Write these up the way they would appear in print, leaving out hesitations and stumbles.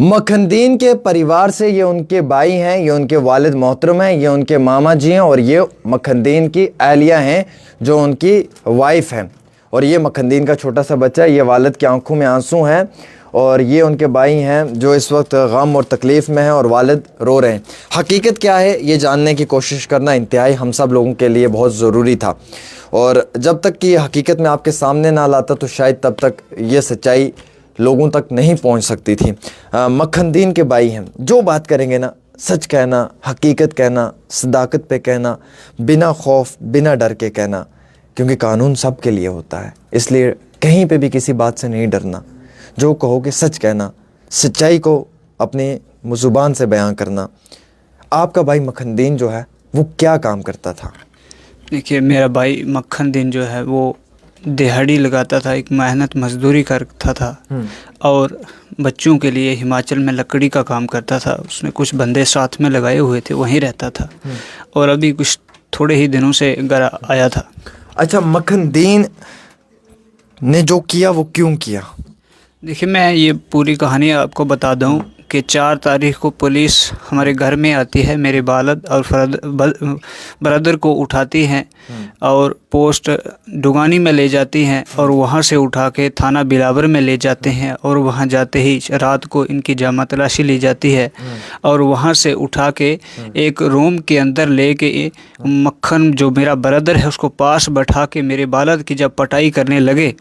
मखनदीन के परिवार से, ये उनके भाई हैं, ये उनके वालिद मोहतरम हैं, ये उनके मामा जी हैं और ये मखनदीन की अहलिया हैं जो उनकी वाइफ हैं। और ये मखनदीन का छोटा सा बच्चा है, ये वालिद की आंखों में आंसू हैं और ये उनके भाई हैं जो इस वक्त गम और तकलीफ़ में हैं और वालिद रो रहे हैं। हकीकत क्या है ये जानने की कोशिश करना इंतहाई हम सब लोगों के लिए बहुत ज़रूरी था, और जब तक कि ये हकीकत में आपके सामने ना लाता तो शायद तब तक ये सच्चाई लोगों तक नहीं पहुंच सकती थी। मखनदीन के भाई हैं, जो बात करेंगे ना सच कहना, हकीकत कहना, सदाकत पे कहना, बिना खौफ बिना डर के कहना, क्योंकि कानून सब के लिए होता है, इसलिए कहीं पे भी किसी बात से नहीं डरना। जो कहोगे सच कहना, सच्चाई को अपनी ज़ुबान से बयां करना। आपका भाई मखनदीन जो है वो क्या काम करता था? देखिए, मेरा भाई मखनदीन जो है वो दिहाड़ी लगाता था, एक मेहनत मजदूरी करता था और बच्चों के लिए हिमाचल में लकड़ी का काम करता था। उसने कुछ बंदे साथ में लगाए हुए थे, वहीं रहता था और अभी कुछ थोड़े ही दिनों से घर आया था। अच्छा, मखनदीन ने जो किया वो क्यों किया? देखिए, मैं ये पूरी कहानी आपको बता दूं कि 4 तारीख को पुलिस हमारे घर में आती है, मेरे वालिद और ब्रदर को उठाती हैं और पोस्ट डुगानी में ले जाती हैं और वहाँ से उठा के थाना बिलावर में ले जाते हैं और वहाँ जाते ही रात को इनकी जामा तलाशी ली जाती है और वहाँ से उठा के एक रूम के अंदर ले के मक्खन जो मेरा ब्रदर है उसको पास बैठा के मेरे वालिद की जब पटाई करने लगे,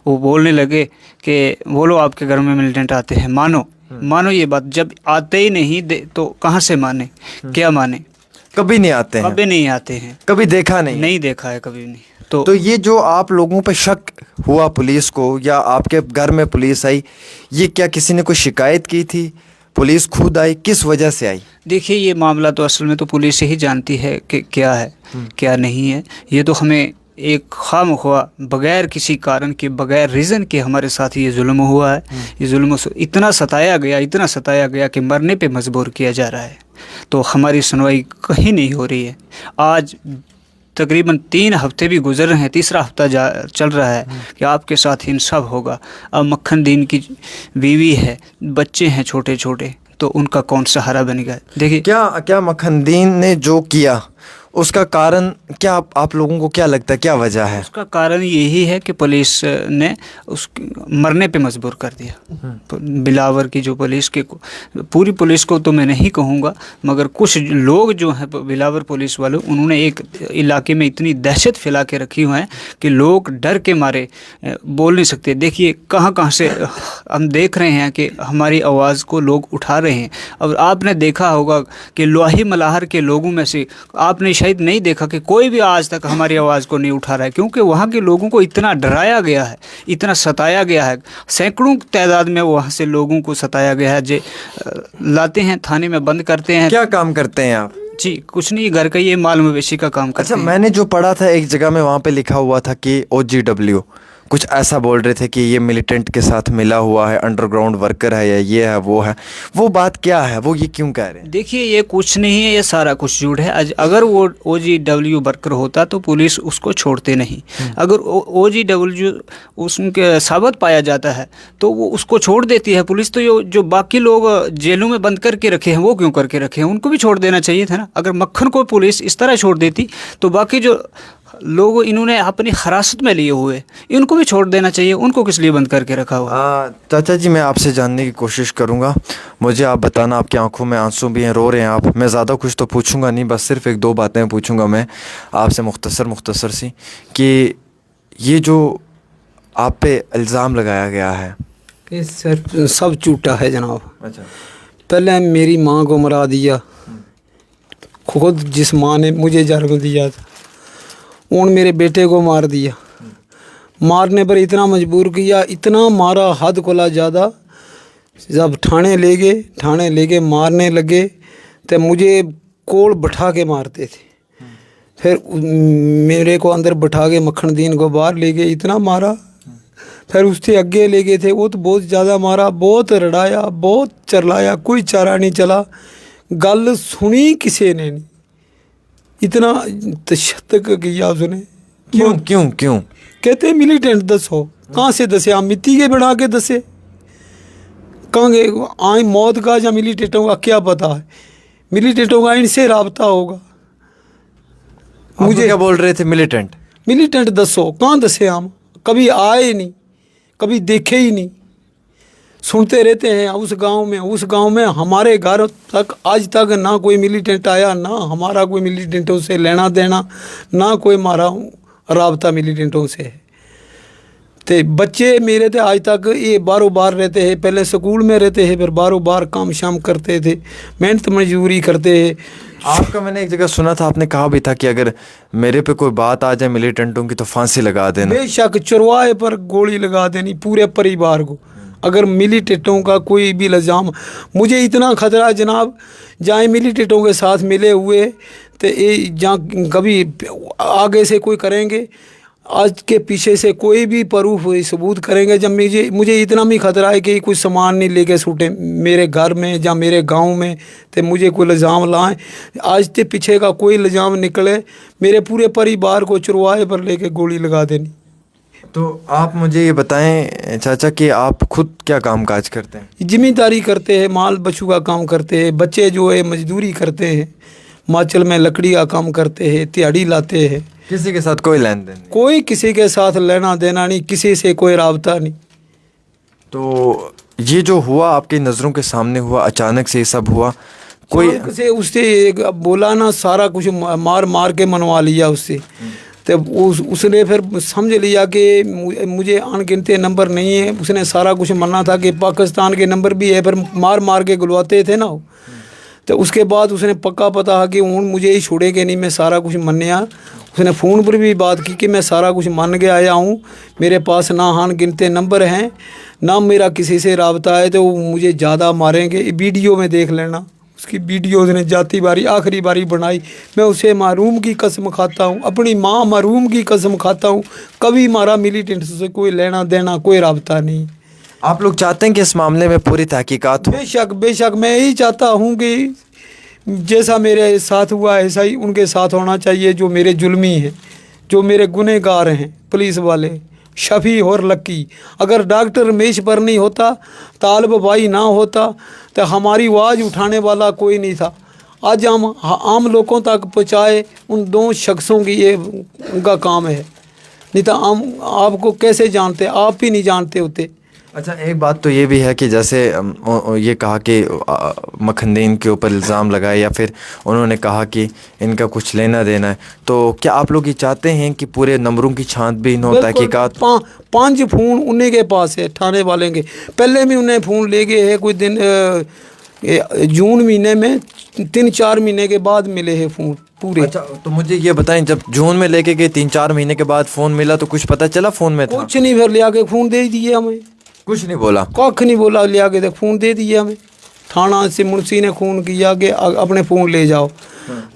वो बोलने लगे कि बोलो आपके घर में मिलिटेंट आते हैं, मानो ये बात। जब आते ही नहीं तो कहाँ से माने, क्या माने? कभी नहीं आते हैं, कभी नहीं आते हैं, कभी देखा नहीं देखा है कभी नहीं। तो ये जो आप लोगों पे शक हुआ पुलिस को या आपके घर में पुलिस आई, ये क्या किसी ने कोई शिकायत की थी? पुलिस खुद आई? किस वजह से आई? देखिए, ये मामला तो असल में तो पुलिस ही जानती है कि क्या है क्या नहीं है। ये तो हमें एक खामख्वा बगैर किसी कारण के, बगैर रीज़न के हमारे साथ ये जुल्म हुआ है। ये जुल्म इतना सताया गया कि मरने पे मजबूर किया जा रहा है। तो हमारी सुनवाई कहीं नहीं हो रही है। आज तकरीबन 3 हफ्ते भी गुजर रहे हैं, तीसरा हफ्ता चल रहा है कि आपके साथ इंसाफ होगा। अब मखनदीन की बीवी है, बच्चे हैं छोटे छोटे, तो उनका कौन सहारा बनेगा? देखिए, क्या मखनदीन ने जो किया उसका कारण क्या आप लोगों को क्या लगता है, क्या वजह है? उसका कारण यही है कि पुलिस ने उस मरने पे मजबूर कर दिया। बिलावर की जो पुलिस के, पूरी पुलिस को तो मैं नहीं कहूँगा, मगर कुछ लोग जो हैं बिलावर पुलिस वाले, उन्होंने एक इलाके में इतनी दहशत फैला के रखी हुई है कि लोग डर के मारे बोल नहीं सकते। देखिए, कहाँ से हम देख रहे हैं कि हमारी आवाज़ को लोग उठा रहे हैं। अब आपने देखा होगा कि लोही मलाहर के लोगों में से आपने शायद नहीं देखा कि कोई भी आज तक हमारी आवाज़ को नहीं उठा रहा है, क्योंकि वहाँ के लोगों को इतना डराया गया है, इतना सताया गया है। सैकड़ों तादाद में वहाँ से लोगों को सताया गया है। जे लाते हैं, थाने में बंद करते हैं। क्या काम करते हैं आप? जी कुछ नहीं, घर का ये माल मवेशी का काम करते हैं। अच्छा, मैंने जो पढ़ा था एक जगह में, वहाँ पे लिखा हुआ था कि OGW कुछ ऐसा बोल रहे थे कि ये मिलिटेंट के साथ मिला हुआ है, अंडरग्राउंड वर्कर है या ये है वो है। वो बात क्या है, वो ये क्यों कह रहे हैं? देखिए, ये कुछ नहीं है, ये सारा कुछ झूठ है। अगर वो OGW वर्कर होता तो पुलिस उसको छोड़ते नहीं। अगर OGW उसके साबित पाया जाता है तो वो उसको छोड़ देती है पुलिस। तो जो बाकी लोग जेलों में बंद करके रखे हैं, वो क्यों करके रखे हैं? उनको भी छोड़ देना चाहिए था ना। अगर मक्खन को पुलिस इस तरह छोड़ देती तो बाकी जो लोग इन्होंने अपनी हिरासत में लिए हुए, इनको भी छोड़ देना चाहिए। उनको किस लिए बंद करके रखा हुआ? चाचा जी, मैं आपसे जानने की कोशिश करूंगा। मुझे आप बताना, आपकी आंखों में आंसू भी हैं, रो रहे हैं आप। मैं ज़्यादा कुछ तो पूछूंगा नहीं, बस सिर्फ 1-2 बातें पूछूंगा मैं आपसे, मुख्तसर सी, कि ये जो आप पे इल्ज़ाम लगाया गया है कि सर सब झूठा है जनाब। अच्छा, पहले मेरी माँ को मरा दिया, खुद जिस माँ ने मुझे जन्म दिया था, उन मेरे बेटे को मार दिया। मारने पर इतना मजबूर किया, इतना मारा हद कोला ज़्यादा। जब थाने ले गए मारने लगे तो मुझे कोल बैठा के मारते थे। फिर मेरे को अंदर बैठा के मखनदीन को बाहर ले गए, इतना मारा। फिर उससे आगे ले गए थे, वो तो बहुत ज़्यादा मारा, बहुत रड़ाया, बहुत चरलाया, कोई चारा नहीं चला। गल सुनी किसी ने नहीं, इतना तशद्दुद किया उसने। क्यों कहते मिलिटेंट दसो, कहाँ से दसे? हम मिट्टी के बना के दसे, कहेंगे आए मौत का या मिलिटेंटों का क्या पता है, मिलिटेंटों का इनसे राबता होगा। मुझे क्या बोल रहे थे मिलिटेंट? मिलिटेंट दसो कहाँ दसे, हम कभी आए नहीं, कभी देखे ही नहीं, सुनते रहते हैं उस गांव में हमारे घर तक आज तक ना कोई मिलिटेंट आया, ना हमारा कोई मिलिटेंटों से लेना देना, ना कोई हमारा राबता मिलिटेंटों से है। ते बच्चे मेरे थे आज तक ये बारों बार रहते हैं, पहले स्कूल में रहते हैं, फिर बारों बार काम शाम करते थे, मेहनत मजदूरी करते हैं। आपका मैंने एक जगह सुना था, आपने कहा भी था कि अगर मेरे पे कोई बात आ जाए मिलिटेंटों की तो फांसी लगा देना। बेशक चरवाहे पर गोली लगा देनी पूरे परिवार को, अगर मिलिटेंटों का कोई भी इल्ज़ाम। मुझे इतना खतरा जनाब, जहाँ मिलिटेंटों के साथ मिले हुए तो ये जहाँ कभी आगे से कोई करेंगे, आज के पीछे से कोई भी प्रूफ सबूत करेंगे, जब मुझे इतना भी खतरा है कि कुछ सामान नहीं लेके छूटे मेरे घर में या मेरे गांव में, तो मुझे कोई इल्ज़ाम लाएं, आज के पीछे का कोई इल्ज़ाम निकले, मेरे पूरे परिवार को चरवाहे पर लेके गोली लगा देनी। तो आप मुझे ये बताएं चाचा कि आप खुद क्या काम काज करते हैं? जिम्मेदारी करते हैं, माल बच्चों का काम करते हैं, बच्चे जो है मजदूरी करते हैं, हिमाचल में लकड़ी का काम करते हैं, दिहाड़ी लाते हैं। किसी के साथ कोई लेन देन नहीं? कोई किसी के साथ लेना देना नहीं, किसी से कोई राबता नहीं। तो ये जो हुआ आपकी नज़रों के सामने हुआ, अचानक से ये सब हुआ, कोई से उससे एक बोला ना, सारा कुछ मार मार के मनवा लिया उससे, तो उसने फिर समझ लिया कि मुझे अनगिनते नंबर नहीं है, उसने सारा कुछ मना था कि पाकिस्तान के नंबर भी है, फिर मार मार के गुलवाते थे ना। तो उसके बाद उसने पक्का पता है कि हूँ मुझे ही छोड़े कि नहीं, मैं सारा कुछ मन्या। उसने फ़ोन पर भी बात की कि मैं सारा कुछ मान के आया हूँ, मेरे पास ना हान गिनते नंबर हैं, ना मेरा किसी से राबता है, तो वो मुझे ज़्यादा मारेंगे। वीडियो में देख लेना, उसकी वीडियो उसने जाती बारी आखिरी बारी बनाई। मैं उसे महरूम की कसम खाता हूँ, अपनी माँ महरूम की कसम खाता हूँ, कभी हमारा मिलिटेंट से कोई लेना देना कोई राबता नहीं। आप लोग चाहते हैं कि इस मामले में पूरी तहकीकात हो? बेशक मैं यही चाहता हूँ कि जैसा मेरे साथ हुआ ऐसा ही उनके साथ होना चाहिए, जो मेरे जुल्मी हैं, जो मेरे गुनहगार हैं, पुलिस वाले शफ़ी और लक्की। अगर डॉक्टर रमेश पर नहीं होता, तालब भाई ना होता, तो हमारी आवाज़ उठाने वाला कोई नहीं था। आज हम आम लोगों तक पहुँचाए, उन दो शख्सों की ये उनका काम है, नहीं तो हम आपको कैसे जानते, आप ही नहीं जानते होते। अच्छा, एक बात तो ये भी है कि जैसे ये कहा कि मखनदीन के ऊपर इल्ज़ाम लगाए, या फिर उन्होंने कहा कि इनका कुछ लेना देना है, तो क्या आप लोग ये चाहते हैं कि पूरे नंबरों की छानबीन हो, तहकीकात? 5 फ़ोन उन्हीं के पास है, थाने वाले के। पहले भी उन्हें फ़ोन ले गए हैं, कुछ दिन जून महीने में, 3-4 महीने के बाद मिले हैं फ़ोन पूरे। अच्छा, तो मुझे ये बताएं, जब जून में लेके गए 3-4 महीने के बाद फ़ोन मिला तो कुछ पता चला फ़ोन में था? कुछ नहीं, फिर ले आके फ़ोन दे दिए हमें, कुछ नहीं बोला, कख नहीं बोला, ले आके तो फ़ोन दे दिया हमें। थाना से मुंशी ने फ़ोन किया कि अपने फ़ोन ले जाओ,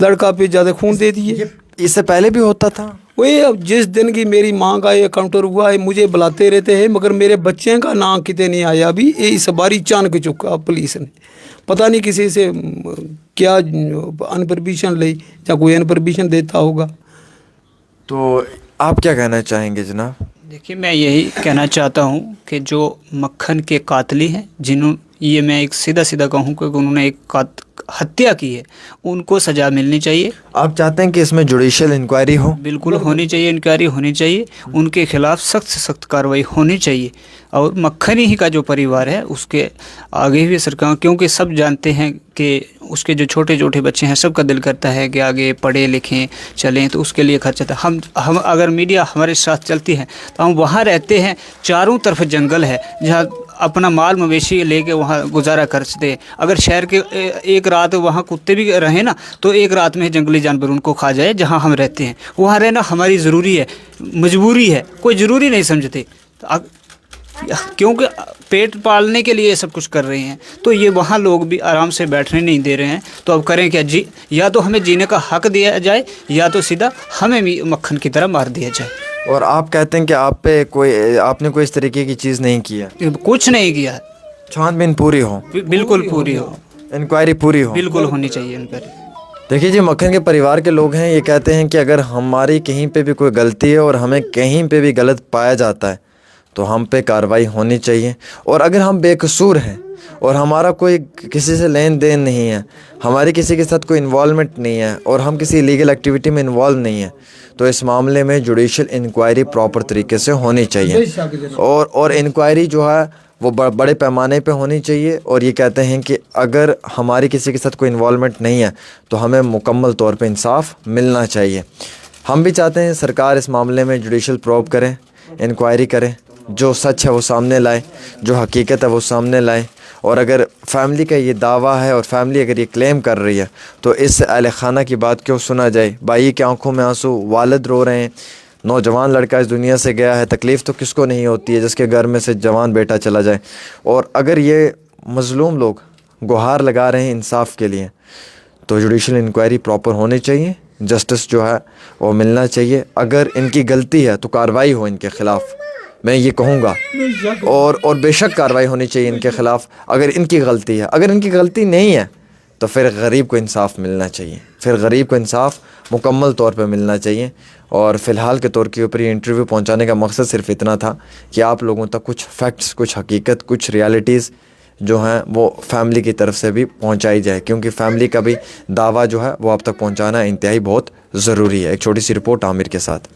लड़का पे ज़्यादा फ़ोन दे दिए। इससे पहले भी होता था? वही अब जिस दिन की मेरी माँ का ये काउंटर हुआ है, मुझे बुलाते रहते हैं, मगर मेरे बच्चे का नाम कितने नहीं आया अभी। ये इस बारी चानक चुका पुलिस ने, पता नहीं किसी से क्या अनपरमिशन ली, या कोई अनपरमिशन देता होगा। तो आप क्या कहना चाहेंगे जनाब? देखिए, मैं यही कहना चाहता हूँ कि जो मक्खन के कातली हैं, जिन्होंने, ये मैं एक सीधा कहूँ कि उन्होंने एक हत्या की है, उनको सज़ा मिलनी चाहिए। आप चाहते हैं कि इसमें जुडिशियल इंक्वायरी हो? बिल्कुल होनी चाहिए, इंक्वायरी होनी चाहिए, उनके खिलाफ सख्त से सख्त कार्रवाई होनी चाहिए। और मक्खन ही का जो परिवार है उसके आगे भी सरकार, क्योंकि सब जानते हैं कि उसके जो छोटे छोटे बच्चे हैं, सबका दिल करता है कि आगे पढ़े लिखें चलें, तो उसके लिए खर्चा था। हम अगर मीडिया हमारे साथ चलती है तो हम वहाँ रहते हैं, चारों तरफ जंगल है, जहाँ अपना माल मवेशी लेके वहाँ गुजारा करते। अगर शहर के एक रात वहाँ कुत्ते भी रहें ना, तो एक रात में जंगली जानवर उनको खा जाए। जहाँ हम रहते हैं वहाँ रहना हमारी ज़रूरी है, मजबूरी है, कोई ज़रूरी नहीं समझते, क्योंकि पेट पालने के लिए सब कुछ कर रहे हैं। तो ये वहाँ लोग भी आराम से बैठने नहीं दे रहे हैं, तो अब करें क्या जी? या तो हमें जीने का हक दिया जाए, या तो सीधा हमें भी मक्खन की तरह मार दिया जाए। और आप कहते हैं कि आपने कोई इस तरीके की चीज़ नहीं किया? कुछ नहीं किया। छानबीन पूरी हो? बिल्कुल पूरी हो, इंक्वायरी पूरी हो, बिल्कुल होनी चाहिए इंक्वायरी। देखिए जी, मक्खन के परिवार के लोग हैं, ये कहते हैं कि अगर हमारी कहीं पे भी कोई गलती है और हमें कहीं पे भी गलत पाया जाता है तो हम पे कार्रवाई होनी चाहिए, और अगर हम बेकसूर हैं और हमारा कोई किसी से लेन देन नहीं है, हमारी किसी के साथ कोई इन्वॉल्वमेंट नहीं है और हम किसी लीगल एक्टिविटी में इन्वॉल्व नहीं है, तो इस मामले में जुडिशल इंक्वायरी प्रॉपर तरीके से होनी चाहिए और इंक्वायरी जो है वो बड़े पैमाने पे होनी चाहिए। और ये कहते हैं कि अगर हमारी किसी के साथ कोई इन्वॉल्वमेंट नहीं है तो हमें मुकम्मल तौर पे इंसाफ मिलना चाहिए। हम भी चाहते हैं सरकार इस मामले में जुडिशल प्रोब करें, इंक्वायरी करें, जो सच है वो सामने लाए, जो हकीकत है वो सामने लाए। और अगर फैमिली का ये दावा है और फैमिली अगर ये क्लेम कर रही है तो इस अहल खाना की बात क्यों सुना जाए। भाई की आंखों में आंसू, वालिद रो रहे हैं, नौजवान लड़का इस दुनिया से गया है, तकलीफ़ तो किसको नहीं होती है जिसके घर में से जवान बेटा चला जाए। और अगर ये मज़लूम लोग गुहार लगा रहे हैं इंसाफ के लिए तो जुडिशल इंक्वायरी प्रॉपर होनी चाहिए, जस्टिस जो है वो मिलना चाहिए। अगर इनकी गलती है तो कार्रवाई हो इनके ख़िलाफ़, मैं ये कहूँगा, और बेशक कार्रवाई होनी चाहिए इनके ख़िलाफ़ अगर इनकी गलती है। अगर इनकी गलती नहीं है तो फिर गरीब को इंसाफ मिलना चाहिए, फिर गरीब को इंसाफ मुकम्मल तौर पे मिलना चाहिए। और फ़िलहाल के तौर के ऊपर ये इंटरव्यू पहुंचाने का मकसद सिर्फ इतना था कि आप लोगों तक कुछ फैक्ट्स, कुछ हकीकत, कुछ रियलिटीज़ जो हैं वो फैमिली की तरफ से भी पहुंचाई जाए, क्योंकि फैमिली का भी दावा जो है वो आप तक पहुंचाना इंतहाई बहुत ज़रूरी है। एक छोटी सी रिपोर्ट आमिर के साथ।